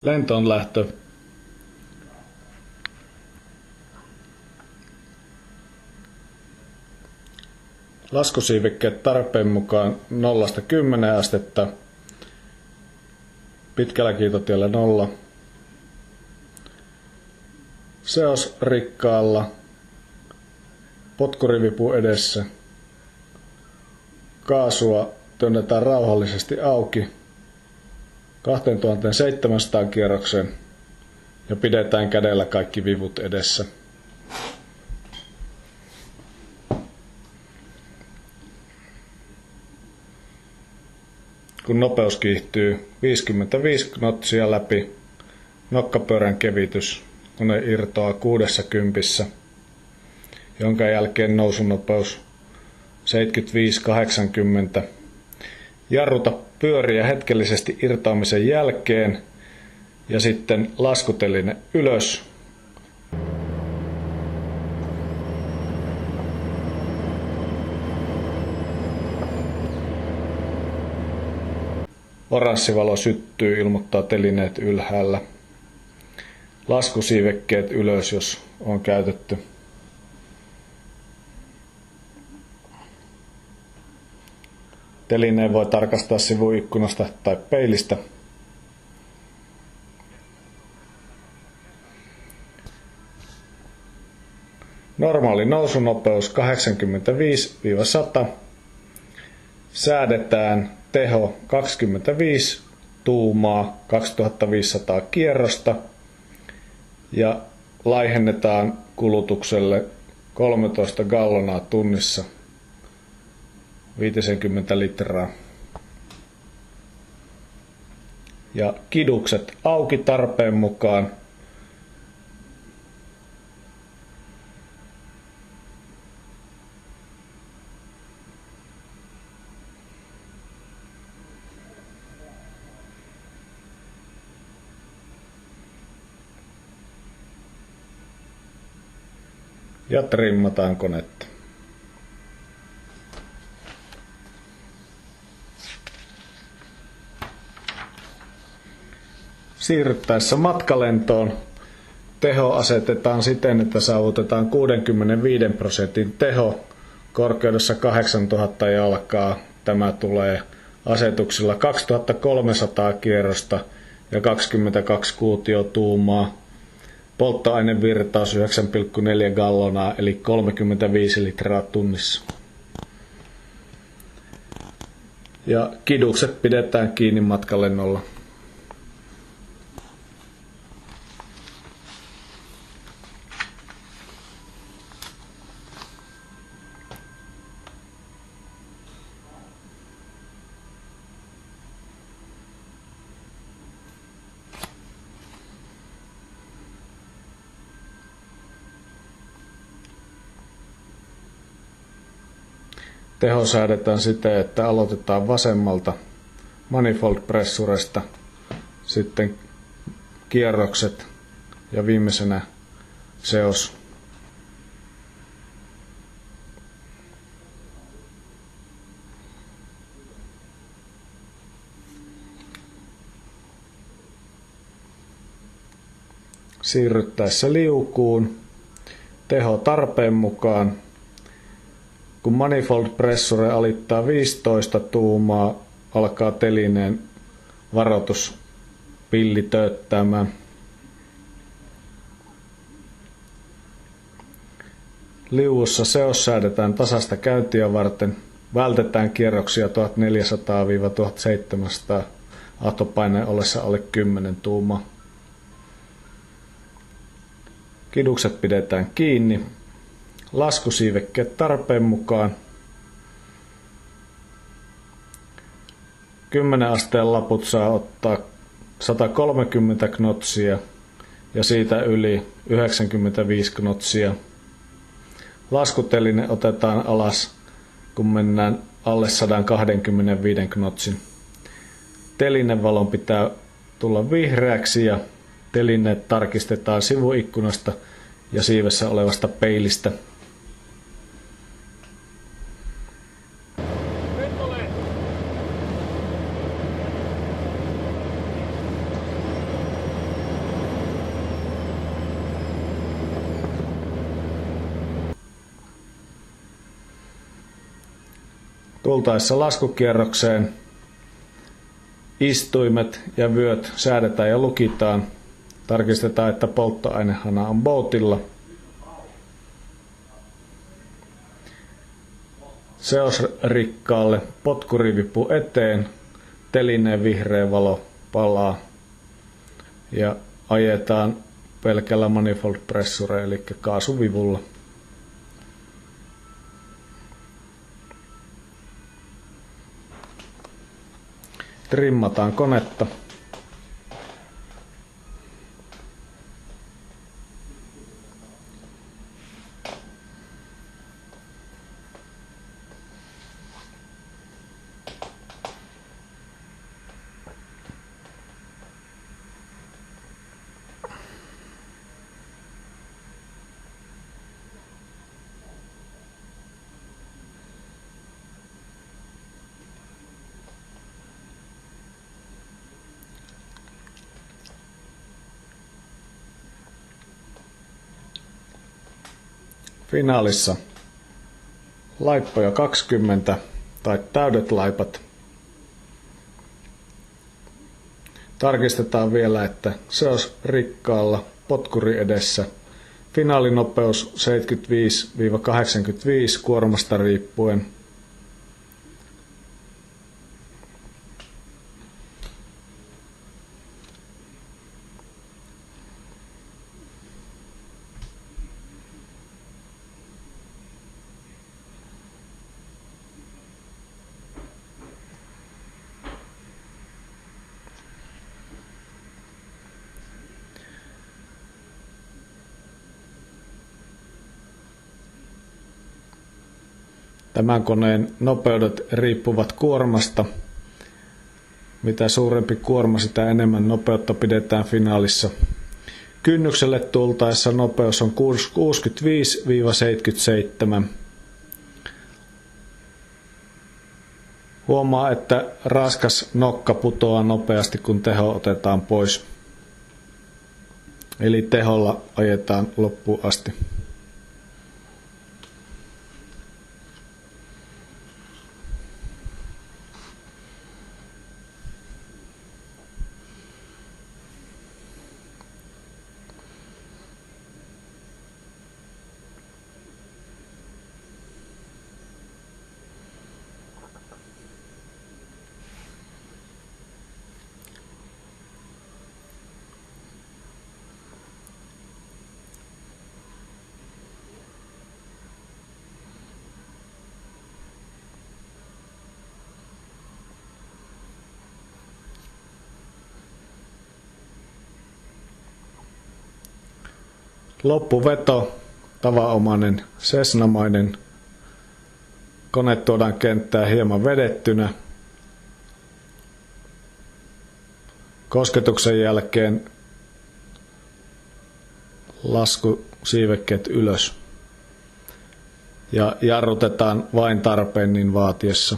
Lentoon lähtö. Laskusiivikkeet tarpeen mukaan 0–10 astetta. Pitkällä kiitotiellä 0. Seos rikkaalla. Potkurivipu edessä. Kaasua työnnetään rauhallisesti auki 2700 kierrokseen ja pidetään kädellä kaikki vivut edessä. Kun nopeus kiihtyy 55 knotsia läpi, nokkapyörän kevitys, kone irtoaa 60, jonka jälkeen nousunopeus 75–80. Jarruta pyöriä hetkellisesti irtoamisen jälkeen ja sitten laskuteline ylös. Oranssi valo syttyy, ilmoittaa telineet ylhäällä. Laskusiivekkeet ylös, jos on käytetty. Telineen voi tarkastaa sivuikkunasta tai peilistä. Normaali nousunopeus 85–100. Säädetään teho 25 tuumaa 2500 kierrosta ja laihennetaan kulutukselle 13 gallonaa tunnissa 50 litraa. Ja kidukset auki tarpeen mukaan. Ja trimmataan konetta. Siirryttäessä matkalentoon teho asetetaan siten, että saavutetaan 65% teho korkeudessa 8000 jalkaa. Tämä tulee asetuksilla 2300 kierrosta ja 22 kuutiotuumaa. Polttoainevirtaus 9,4 gallonaa eli 35 litraa tunnissa. Ja kidukset pidetään kiinni matkalennolla. Teho säädetään siten, että aloitetaan vasemmalta manifold-pressuresta, sitten kierrokset ja viimeisenä seos. Siirryttäessä liukuun teho tarpeen mukaan. Kun manifold-pressure alittaa 15 tuumaa, alkaa telineen varoituspilli tööttämään. Liuussa seos säädetään tasasta käyntiä varten. Vältetään kierroksia 1400–1700 ahtopaineen ollessa alle 10 tuumaa. Kidukset pidetään kiinni. Laskusiivekkeet tarpeen mukaan. 10 asteen laput saa ottaa 130 knotsia ja siitä yli 95 knotsia. Laskuteline otetaan alas, kun mennään alle 125 knotsin. Telinevalon pitää tulla vihreäksi ja telineet tarkistetaan sivuikkunasta ja siivessä olevasta peilistä. Tultaessa laskukierrokseen istuimet ja vyöt säädetään ja lukitaan. Tarkistetaan, että polttoainehana on boatilla. Seosrikkaalle potkurivipu eteen, telineen vihreä valo palaa ja ajetaan pelkällä manifold pressure eli kaasuvivulla. Trimmataan konetta. Finaalissa laippoja 20 tai täydet laipat. Tarkistetaan vielä, että seosrikkaalla potkuri edessä. Finaalinopeus 75-85 kuormasta riippuen. Tämän koneen nopeudet riippuvat kuormasta. Mitä suurempi kuorma, sitä enemmän nopeutta pidetään finaalissa. Kynnykselle tultaessa nopeus on 65-77. Huomaa, että raskas nokka putoaa nopeasti, kun teho otetaan pois. Eli teholla ajetaan loppuun asti. Loppuveto, tavanomainen Cessnamainen. Kone tuodaan kenttään hieman vedettynä. Kosketuksen jälkeen laskusiivekkeet ylös ja jarrutetaan vain tarpeen niin vaatiessa.